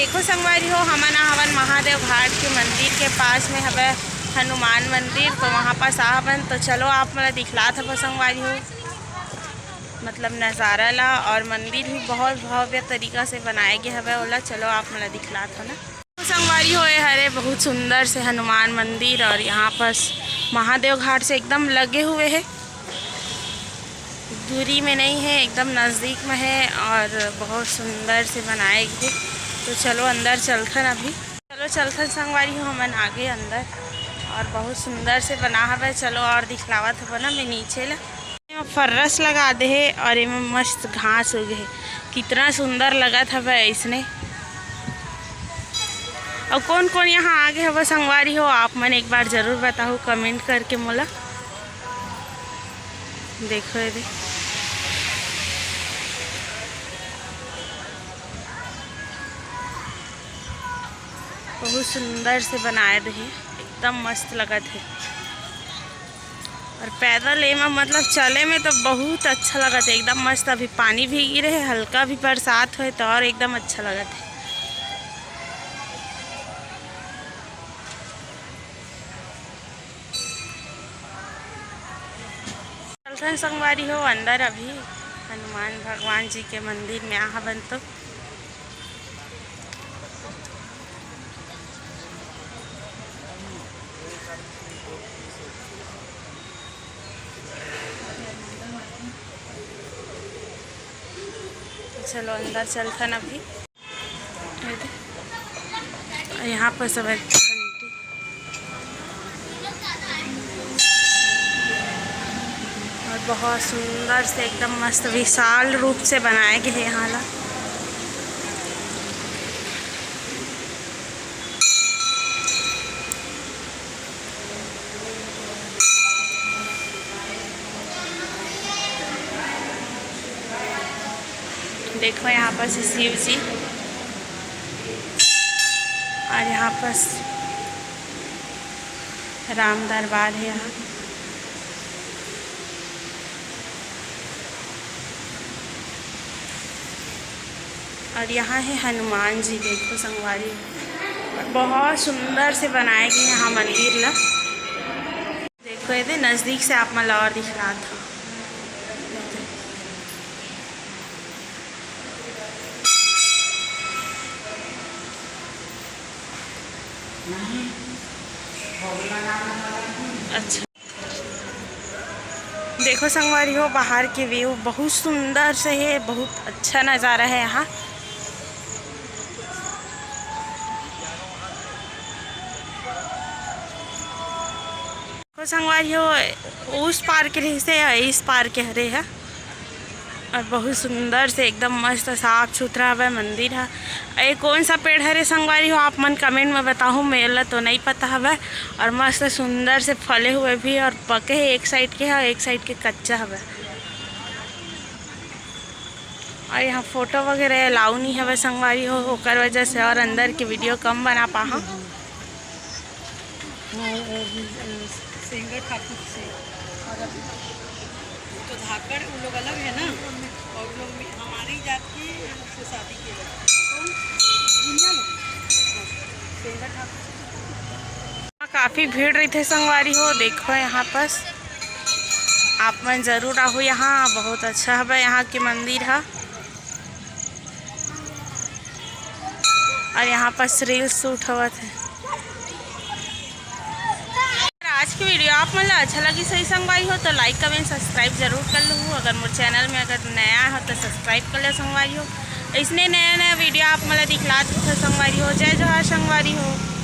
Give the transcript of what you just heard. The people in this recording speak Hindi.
देखो संगवारी हो, हमन हवन महादेव घाट के मंदिर के पास में हवे हनुमान मंदिर। तो वहाँ पास आहवन तो चलो आप मला दिखलात हव संगवारी हो, मतलब नज़ारा ला। और मंदिर भी बहुत भव्य तरीका से बनाए गए हवे ओला, चलो आप मला दिखलात हो ना। तो संगवारी हो ये हरे बहुत सुंदर से हनुमान मंदिर, और यहाँ पास महादेव घाट से एकदम लगे हुए है, दूरी में नहीं है, एकदम नज़दीक में है और बहुत सुंदर से बनाए गए। तो चलो अंदर चलथन अभी, चलो चलथन संगवारी हो हमन आगे अंदर। और बहुत सुंदर से बना हवे, चलो और दिखलावत हव ना मैं नीचे ला। फर्रस लगा दे है और इमें मस्त घास उगे है, कितना सुंदर लगत हवे इसने। और कौन कौन यहाँ आगे हवे संगवारी हो आप मन एक बार ज़रूर बताओ कमेंट करके मोला। देखो ये बहुत सुंदर से बनाए रहे, एकदम मस्त लगत है। और पैदल एमा मतलब चले में तो बहुत अच्छा लगत है, एकदम मस्त। अभी पानी भी गिरे है, हल्का भी बरसात हो तो और एकदम अच्छा लगत है। चलथन संगवारी हो अंदर अभी हनुमान भगवान जी के मंदिर में आहवन। तो चलो अंदर चलथन अभी। यहाँ पर सब और बहुत सुंदर से एकदम मस्त विशाल रूप से बनाए गए हैं यहाँ ला। देखो यहाँ पर से शिव जी, और यहाँ पर राम दरबार है यहाँ। और यहाँ है हनुमान जी, देखो संगवारी, और बहुत सुंदर से बनाए गए यहाँ मंदिर ला। देखो ये नज़दीक से आप मला और दिखला था। अच्छा देखो संगवारी हो बाहर के व्यू बहुत सुंदर से है, बहुत अच्छा नज़ारा है यहाँ। देखो संगवारी हो उस पार के रही से इस पार के हरे है, और बहुत सुंदर से एकदम मस्त साफ सुथरा है मंदिर है। ये कौन सा पेड़ हरे संगवारी हो आप मन कमेंट में बताओ, मेरा तो नहीं पता है। और मस्त सुंदर से फले हुए भी और पके है, एक साइड के है एक साइड के कच्चा है। और यहाँ फोटो वगैरह अलाउ नहीं है संगवारी हो, ओकर वजह से और अंदर की वीडियो कम बना पाहा। ठाकुर से और तो धाकड़ उन लोग अलग है ना, और लोग हमारी जात की से शादी किए काफ़ी भीड़ रही थे संगवारी हो। देखो यहाँ पास आप मन जरूर आओ, यहाँ बहुत अच्छा है यहाँ के मंदिर है। और यहाँ पास रील्स शूट हुआ थे। आज की वीडियो आप मतलब अच्छा लगी सही संगवारी हो तो लाइक कमेंट सब्सक्राइब जरूर कर लो। अगर मोर चैनल में अगर नया हो तो सब्सक्राइब कर लो संगवारी हो। इसने नया नया वीडियो आप मतलब दिखला संगवारी हो। जय जोहार संगवारी हो।